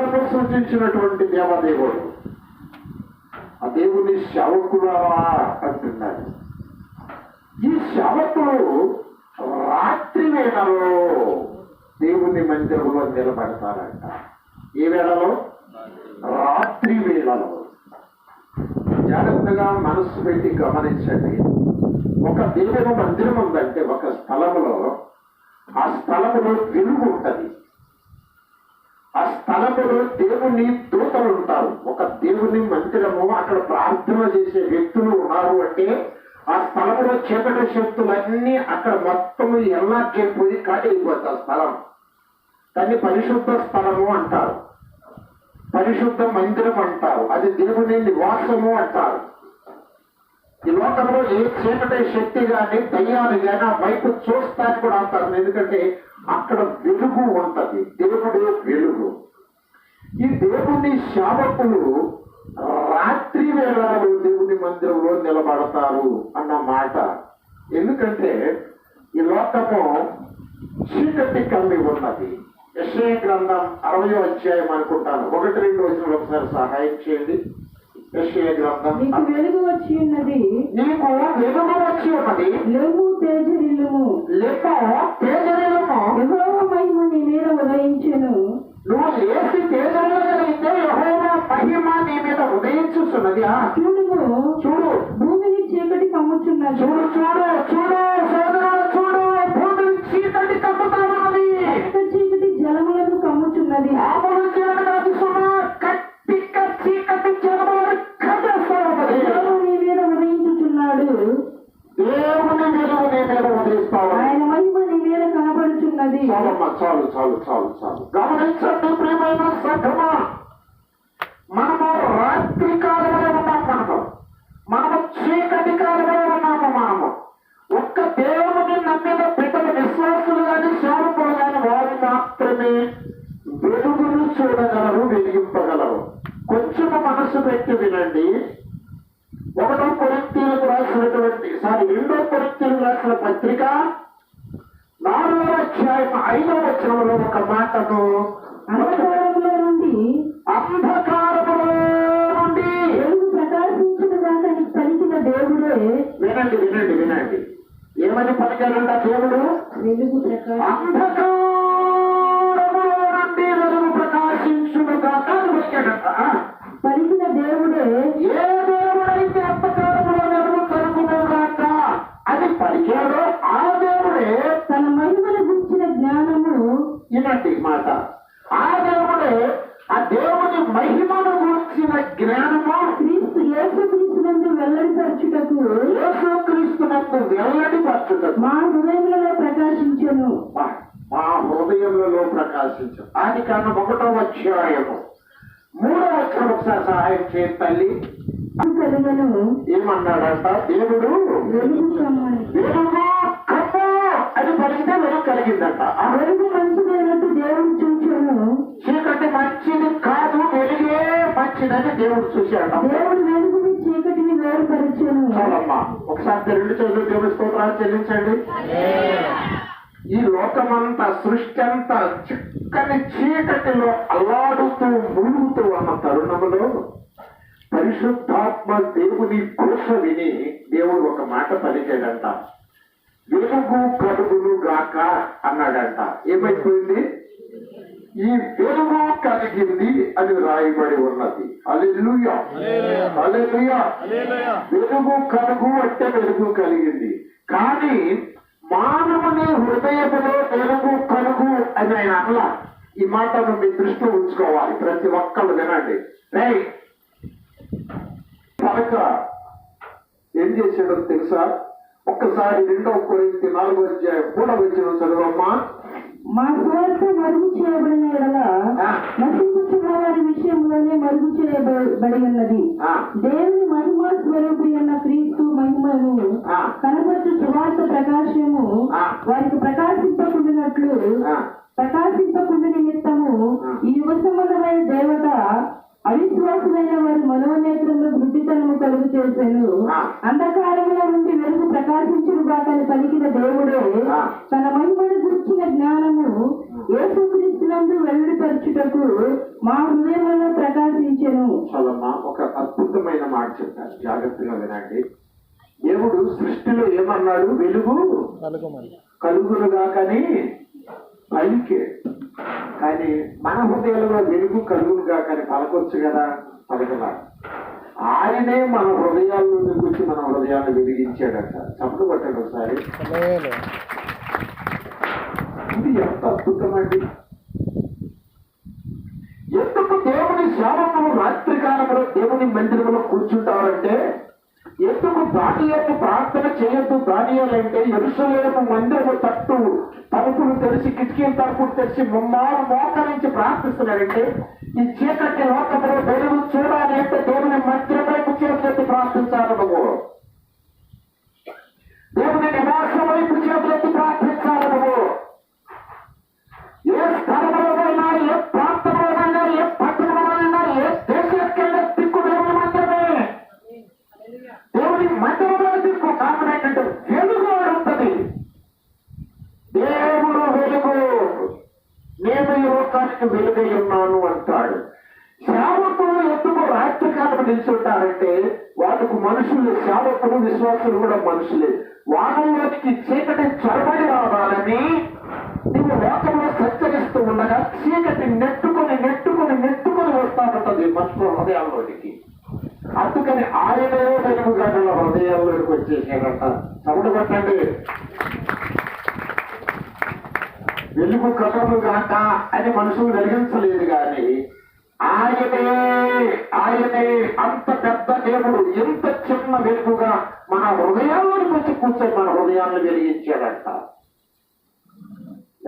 సేవలను సూచించినటువంటి దేవదేవుడు ఆ దేవుని సేవకులారా అంటున్నాడు. ఈ సేవకులు రాత్రి వేళలో దేవుని మందిరంలో నిలబడతారంట. ఏ వేళలో? రాత్రి వేళలో. జాగ్రత్తగా మనస్సు పెట్టి గమనించండి. ఒక దేవుని మందిరం ఉందంటే ఒక స్థలంలో, ఆ స్థలములో వెలుగు ఉంటుంది. ఆ స్థలములో దేవుని దూతలు ఉంటారు. ఒక దేవుని మందిరము, అక్కడ ప్రార్థన చేసే వ్యక్తులు ఉన్నారు అంటే ఆ స్థలంలో చీకటి శక్తులన్నీ అక్కడ మొత్తం ఎలా చేరిపోయి ఖాళీ అయిపోతాయి. ఆ స్థలం దాన్ని పరిశుద్ధ స్థలము అంటారు, పరిశుద్ధ మందిరం అంటారు, అది దేవుని నివాసము అంటారు. ఈ లోకంలో ఏ చీకటి శక్తి కానీ దయ్యాలు కానీ ఆ వైపు చూస్తానికి కూడా అంటారు. ఎందుకంటే అక్కడ వెలుగు ఉంటది, దేవుడే వెలుగు. ఈ దేవుని సేవకులు రాత్రి వేళలో దేవుని మందిరంలో నిలబడతారు అన్న మాట. ఎందుకంటే ఈ లోకము చీకటి కమ్మి ఉన్నది. యెషయా గ్రంథం 60వ అధ్యాయం అనుకుంటాను, 1-2 వచనాలు ఒకసారి సహాయం చేయండి. యెషయా గ్రంథం. నీకు వెలుగు వచ్చి ఉన్నది, నీకు వెలుగు వచ్చి ఉన్నది, లేవు తేజరిల్లుము, లేక తేజరిల్లుము, యెహోవా మహిమ నీ మీద ఉదయించెను. నువ్వు ఏసి తేజరిల్లుగలిగితే యెహోవా మహిమ నీ మీద ఉదయించుతున్నది. చూడుము, చూడు, భూమిని చీకటి కమ్ముచున్నది. చూడు చూడు చూడు సోదరుడు చూడు, భూమిని చీకటి కమ్ముతా ఉన్నది, చీకటి జలములను కమ్ముచున్నది. ఆపలు చీకటి కట్టిక చీకటి జలములను కమ్మేస్తా ఉన్నది. యెహోవా నీ మీద ఉదయించుచున్నాడు, దేవుని వెలుగు నీ మీద ఉదయిస్తావు, ఆయన మహిమ నీ మీద కనబడుచున్నది. చాలమ్మా, చాలు చాలు చాలు చాలు. గమనించండి ప్రియమైన సంఘమా, మనము రాత్రి కాలంలో ఉన్నాము, మనము చీకటి కాలంలో ఉన్నాము. ఒక్క దేవుని నమ్మిన బిడ్డల విశ్వాసులు కానీ సేవకులు కానీ వారు మాత్రమే వెలుగును చూడగలరు, వెలిగింపగలరు. కొంచెం మనస్సు పెట్టి వినండి. 2 కొరింథీయులకు రాసిన పత్రిక 4వ అధ్యాయం 5వ వచనంలో ఒక మాటను, అంధకారములో నుండి వెలుగు ప్రకాశించుటగాక పలికిన దేవుడే. వినండి వినండి వినండి, ఏమని పలికారంట దేవుడు? వెలుగు ప్రకాశం అంధకారములో నుండి వెలుగు ప్రకాశించుగాక అని పలికాడంట. పలికిన దేవుడే. ఏ దేవుడైతే అంధకారములో వెలుగు కలుగుగాక అని పలికాడో ఆ దేవుడే తన మహిమను గురించిన జ్ఞానము. ఇలాంటి మాట, ఆ దేవుడే ఆ దేవుని మహిమను గురించిన జ్ఞానము యేసుక్రీస్తునందు వెల్లడిపరచుటకు మా హృదయములలో ప్రకాశించెను. మా హృదయములలో ప్రకాశించు. ఆది కాండం 1వ అధ్యాయము 3వ వచనం ఒకసారి సహాయం చేయండి తల్లి. కలిగను. ఏమన్నాడంట దేవుడు? వెలుగు కమ్మని. వెలుగు కమ్ము అని పలికితే వెలుగు కలిగిందంట. ఆ వెలుగు మంచిదైనట్టు దేవుడు చూచాను. చీకటి మంచిది కాదు, వెలుగే మంచిదని దేవుడు చూశాడు. దేవుడు వెలుగుని చీకటిని వేరుపరిచాను. చాలమ్మా, ఒకసారి 2 చేతులు దేవుడి స్తోత్రాలు చెల్లించండి. ఈ లోకమంతా, సృష్టి అంతా చిక్కని చీకటిలో అల్లాడుతూ మురుగుతూ ఉన్న తరుణములో పరిశుద్ధాత్మ దేవుని ఘోష విని దేవుడు ఒక మాట పలికాడంట, వెలుగు కలుగును గాక అన్నాడంట. ఏమైపోయింది? ఈ వెలుగు కలిగింది అని రాయబడి ఉన్నది. హల్లెలూయా, హల్లెలూయా. వెలుగు కలుగు అంటే వెలుగు కలిగింది. కానీ మానవుని హృదయములో వెలుగు కలుగు అని ఆయన అనలా. ఈ మాటను మీ దృష్టిలో ఉంచుకోవాలి, ప్రతి ఒక్కళ్ళు వినండి. కనుక ఏం చేశాడో తెలుసా? ఒక్కసారి 2వ కొరింథీ 4వ అధ్యాయం 3వ వచనం చదువమ్మా. మా స్వార్థ మరుగు చేయబడిన ఎడల నశించుచున్న వారి విషయంలోనే మరుగు చేయబడి ఉన్నది. దేవుని మహిమ స్వరూపి అన్న క్రీస్తు మహిమను కనపరచు సువార్త ప్రకాశము వారికి ప్రకాశింపకుండా నిమిత్తము ఈ యుగ సంబంధమైన దేవత అవిశ్వాసులైన వారి మనోనేత్రంలో గుడ్డితనము కలుగు చేశాను. అంధకారముల నుండి వెలుగు ప్రకాశించుగాకని పలికిన దేవుడే తన మహిమను గురించిన జ్ఞానము యేసుక్రీస్తునందు వెల్లడిపరచుటకు మా హృదయంలో ప్రకాశించెను. చాలమ్మా, ఒక అద్భుతమైన మాట చెప్పారు, జాగ్రత్తగా వినండి. దేవుడు సృష్టిలో ఏమన్నాడు? వెలుగు కలుగునుగా కానీ పలికే. కానీ మన హృదయంలో వెలుగు కలుగునుగా కానీ పలకొచ్చు కదా, పలకలా. ఆయనే మన హృదయాల్లో కూర్చి మన హృదయాన్ని వెలిగించాడట. చప్పుడు పట్టండి ఒకసారి. ఇది ఎంత అద్భుతమండి! ఎందుకు దేవుని సేవకులు రాత్రి కాలంలో దేవుని మందిరంలో కూర్చుంటారంటే, ఎందుకు దానియేలు ప్రార్థన చేయొద్దు దానియేలంటే, యెరూషలేము మందిరము తట్టు తలుపులు తెరిచి కిటికీలు తలుపులు తెరిచి ముమ్మారు మోకరించి ప్రార్థిస్తున్నాడంటే, ఈ చీకటి లోకంలో వెలుగు చూడాలి అంటే దేవుని మందిరం వైపు చేతులెత్తి ప్రార్థించాలి. నువ్వు దేవుని నివాసం వైపు చేతులెత్తి ప్రార్థించాలి. నువ్వు ఏ స్థలంలోనైనా, ఏ ప్రాంతంలోనైనా, ఏ పట్టణంలోనైనా, ఏ దేశానికైనా దిక్కు దేవుని మందిరమే. దేవుని మందిరంలో దిక్కు. కారణం ఏంటంటే వెలుగు ఉంటుంది. దేవుడు వెలుగు, నేను ఈ లోకానికి వెలుగై ఉన్నాను అంటాడు. సేవకులు ఎందుకు రాత్రికాలం నిల్చుంటారంటే, వాళ్ళకు మనుషులు, సేవకులు విశ్వాసులు కూడా మనుషులే. వాళ్ళలోకి చీకటి చొరబడి రావాలని నువ్వు లోకంలో సంచరిస్తూ ఉండగా చీకటి నెట్టుకొని నెట్టుకొని నెట్టుకొని వస్తానంటది మనుషుల హృదయాల్లోనికి. అందుకని ఆయనే వెలుగుగా హృదయాల్లోకి వచ్చేసాడట. చదువు పెట్టండి. వెలుగు కథలు గాక అని మనుషులు వెలిగించలేదు కానీ ఆయనే అంత పెద్ద దేవుడు ఎంత చిన్న వెలుగుగా మన హృదయాల్లోకి వచ్చి కూర్చొని మన హృదయాలను వెలిగించాడంట.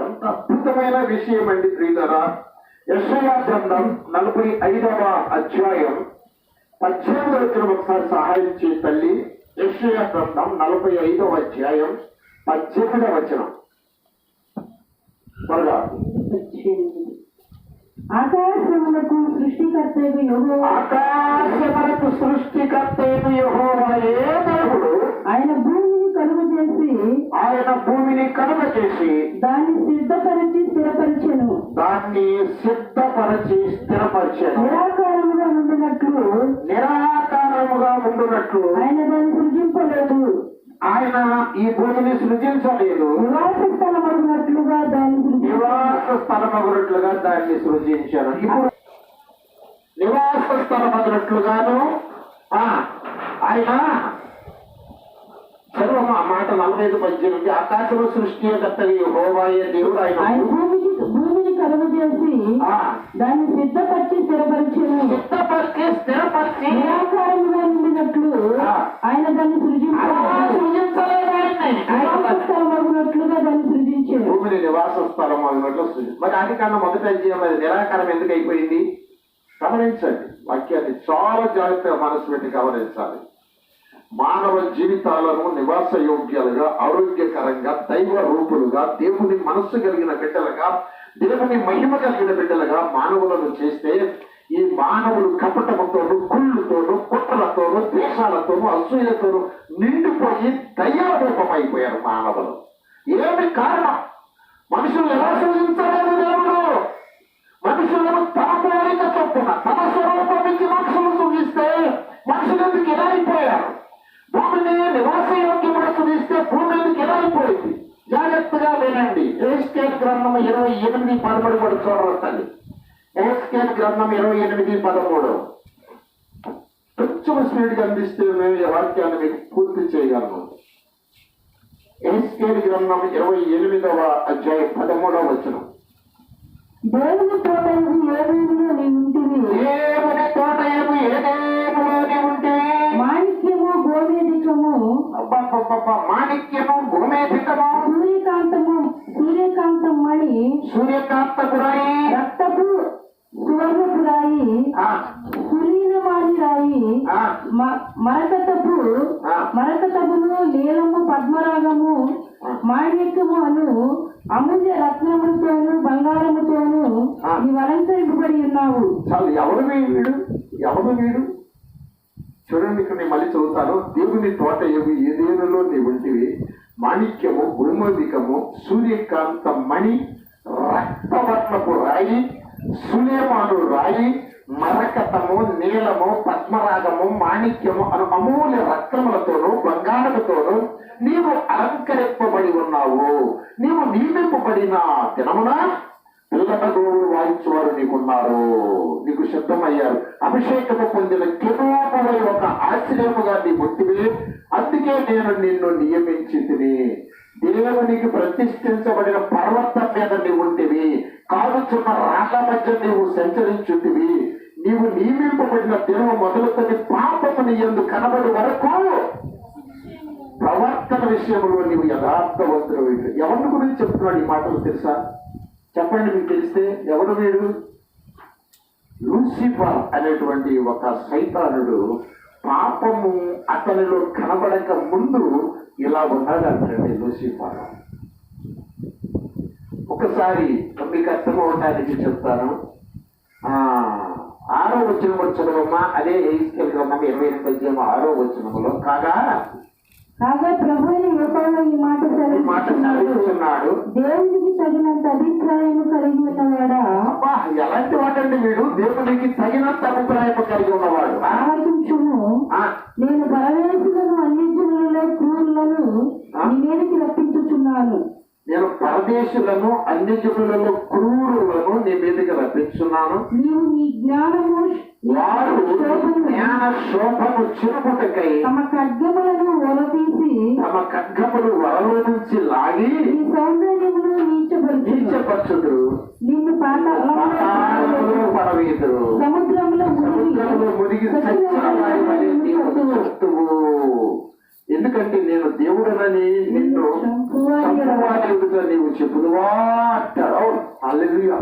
ఎంత అద్భుతమైన విషయం అండి ప్రియులారా. యెషయా గ్రంథం 45వ అధ్యాయం 18వ వచనం ఒకసారి సహాయం చేయ తల్లి. యెషయా గ్రంథం 45వ అధ్యాయం 18వ వచనం త్వరగా. ఆకాశములకు సృష్టికర్తయగు యెహోవా, ఆకాశములకు సృష్టికర్తయగు యెహోవా ఏ దేవుడు? ఆయన భూమిని కలుగజేసి దాన్ని సిద్ధపరిచి స్థిరపరిచెను. నిరాకారముగా ఉండునట్లు ఆయన దాన్ని సృజింపలేదు. ఆయన ఈ భూమిని సృజించలేదు. నివాస స్థలమగునట్లుగా దాన్ని సృజించాను. ఇప్పుడు నివాస స్థలమగునట్లుగాను ఆయన చదువు మాట 45-18. ఆకాశము సృష్టి యెహోవాయే దేవుడు. ఆయన భూమిని కలుగజేసి దాన్ని సిద్ధపరిచి స్థిరపరిచెను. నిరాకారముగా ఉండినట్లు ఆయన దాన్ని సృజించలేనట్లుగా దాన్ని సృజించాడు. భూమిని నివాస స్థలం అన్నట్లు సృజించాడు. మరి అది కన్నా మొదటి అధ్యాయం నిరాకారం ఎందుకు అయిపోయింది? గమనించండి వాక్యాన్ని చాలా జాగ్రత్తగా మనసు పెట్టి గమనించాలి. మానవ జీవితాలను నివాస యోగ్యాలుగా, ఆరోగ్యకరంగా, దైవ రూపులుగా, దేవుని మనస్సు కలిగిన బిడ్డలుగా, దేవుని మహిమ కలిగిన బిడ్డలుగా మానవులను చేస్తే, ఈ మానవులు కపటముతోనూ, కుళ్ళుతోనూ, కుట్రలతోనూ, ద్వేషాలతోనూ, అసూయలతోనూ నిండిపోయి దయ్యారూపమైపోయారు మానవులు. ఏమి కారణం? మనుషులు ఎలా సృజించలేదు దేవుడు. మనుషులను తన పోలిక చొప్పున తన స్వరూపం నుంచి మనుషులు సృజిస్తే మనుషులు ఎందుకు ఎలా అయిపోయారు? భూమిని నివాస యోగ్యముగా సృజిస్తే భూమి ఎందుకు ఎలా అయిపోయింది? జాగ్రత్తగా వినండి. ఎహెజ్కేలు గ్రంథం 28:13 కూడా చూడవచ్చండి. ఎహెజ్కేలు గ్రంథం 28:13 కొంచెం స్పీడ్ గా అందిస్తే మేము ఈ వాక్యాన్ని మీకు పూర్తి చేయగలను. ఎహెజ్కేలు గ్రంథం 28వ అధ్యాయం 13వ వచనం. దేవుని తోట ఏదేములో నీ ఉంటివి, దేవుని తోట ఏదేములో నీ ఉంటివి, మాణిక్యము గోమేధికము, మాణిక్యము గోమేధికము, సూర్యకాంతం మణి, సూర్యకాంతపు రాయి, రక్తపు సువర్ణపు రాయి, కులీనమాని రాయి, మరకతపును, నీలము, పద్మరాగము, మాణిక్యము అను అమూల్య రత్నములతోను బంగారముతోను నీవు అలంకరింపబడి ఉన్నావు. చాలు. ఎవరు వీడు? చూడండి, ఇక్కడ నేను మళ్ళీ చదువుతాను. దేవుని తోట ఏదేనులో నీవుంటివి, మాణిక్యము, భూమోదికము, సూర్యకాంత మణి, రక్త రక్తవర్ణపు రాయి, సులేమాను రాయి, మరకతము, నీలము, పద్మరాగము, మాణిక్యము అను అమూల్య రత్నములతోనూ బంగారముతోనూ నీవు అలంకరింపబడి ఉన్నావు. నీవు నియమింపబడిన దినమున పిల్లలకు వాయించేవారు నీకున్నారు, నీకు సిద్ధమయ్యారు. అభిషేకము పొందిన కెరూబులై ఒక ఆశ్చర్యముగా నీ పుట్టివి. అందుకే నేను నిన్ను నియమించితిని. దేవునికి ప్రతిష్ఠించబడిన పర్వతం మీద నీవు ఉంటివి. కాలుచున్న రాళ్ల మధ్య నీవు సంచరించుంటివి. నీవు నియమింపబడిన దినము మొదలుకొని పాపము నీ యందు కనబడి వరకు ప్రవర్తన విషయంలో నీవు యథార్థవంతుడు. ఎవరి గురించి చెప్తున్నాడు ఈ మాటలు తెలుసా? చెప్పండి, మీకు తెలిస్తే. ఎవడు వీడు? లూసిఫర్ అనేటువంటి ఒక సైతానుడు. పాపము అతనిలో కనబడక ముందు ఇలా ఉన్నాడంటే లూసిఫర్. ఒకసారి మీకు అర్థమవటానికి చెప్తాను. 6వ వచనం చదవమ్మా. అదే ఎహెజ్కేలు గ్రంథం 28వ వచనములో కాగా ప్రభువుని యెహోవా ఈ మాట సెలవిస్తున్నాడు, దేవునికి తగినంత అభిప్రాయము కలిగి ఉన్నవాడా. అబ్బా, ఎలాంటి వాడండి వీడు? దేవునికి తగినంత అభిప్రాయం కలిగి ఉన్నవాడు. ఆలోచించుము, నేను పరదేశులను అన్నిజనులలో క్రూరులను నీ మీదకి రప్పించుచున్నాను. నేను పరదేశులను అన్ని జనులలో క్రూరులను నీ మీదకి రప్పించున్నాను. నీవు నీ జ్ఞానము వారు జ్ఞాన శోభను చిరుపుటకై తమ ఖడ్గములను వలతీసి తమ ఖడ్గములు వలలో నుంచి లాగి నీ సౌందర్యమును నీచపరచుదురు. నిన్ను పాతాళములో పడవేదురు. సముద్రంలో మునిగి చస్తువు. ఎందుకంటే నేను దేవుడనని నిన్ను నీవు చెప్పుదువా అంటాడు. హల్లెలూయా.